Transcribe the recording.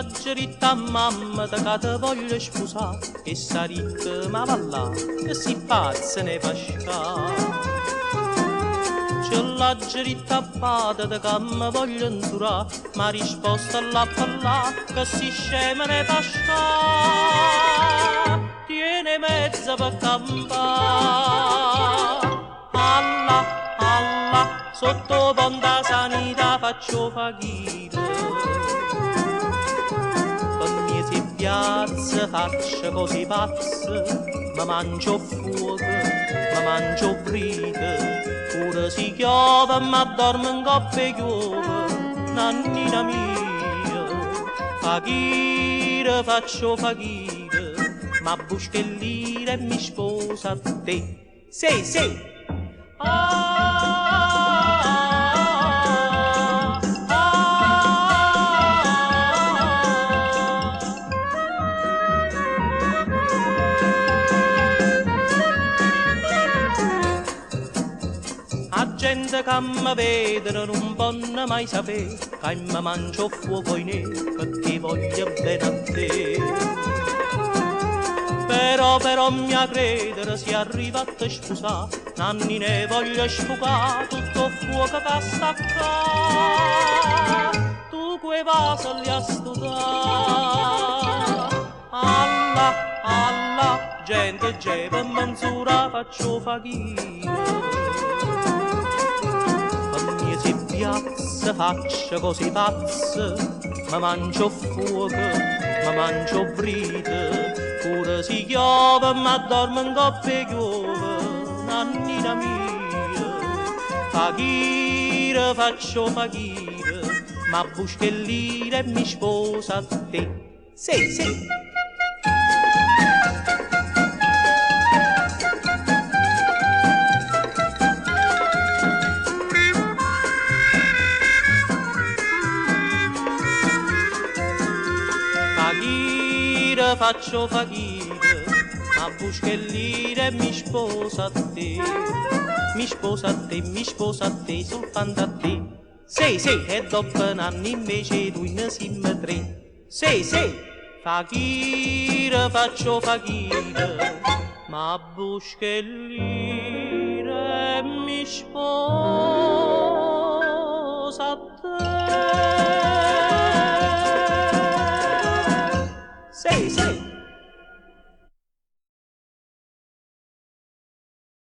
la geritta mamma da che te voglio sposare e sta ricca ma va là che si pazza ne fa sca. C'è la geritta abbatta da che mi voglio insurare ma risposta alla palla che si scema ne fa sca. Tiene mezza per campare alla alla sotto ponta sanità faccio faghire. Piazza faccia così pazza, ma mangio fuoco, ma mangio brite, pure si chiova, ma dorme in coppia e chiova, nannina mia. Faghire, faccio faghire, ma buschellire e mi sposa a te. Sì, sì! Gente che mi vede non può mai sapere che mi mangio fuoco in nero perché voglio bene a te. Però mi a credere si arriva a te sposare, nanni ne voglio sfogare tutto fuoco che sta qua. Tu quei vasi li a studare, alla, alla, gente per menzura faccio faghire. Piazza faccia così pazza, ma mangio fuoco, ma mangio brite, pure si chiova, ma dorme in coppia e chiova, nannina mia. Faghire, faccio faghire, ma buschellire e mi sposa a te. Sì, sì. Faccio faghire, ma buschellire e mi sposa a te. Mi sposa a te, mi sposa a te, soltanto a te. Sì, sì, e dopo un anno invece tu ne siamo tre. Sì, sì, faghire, faccio faghire, ma buschellire e mi sposa a te.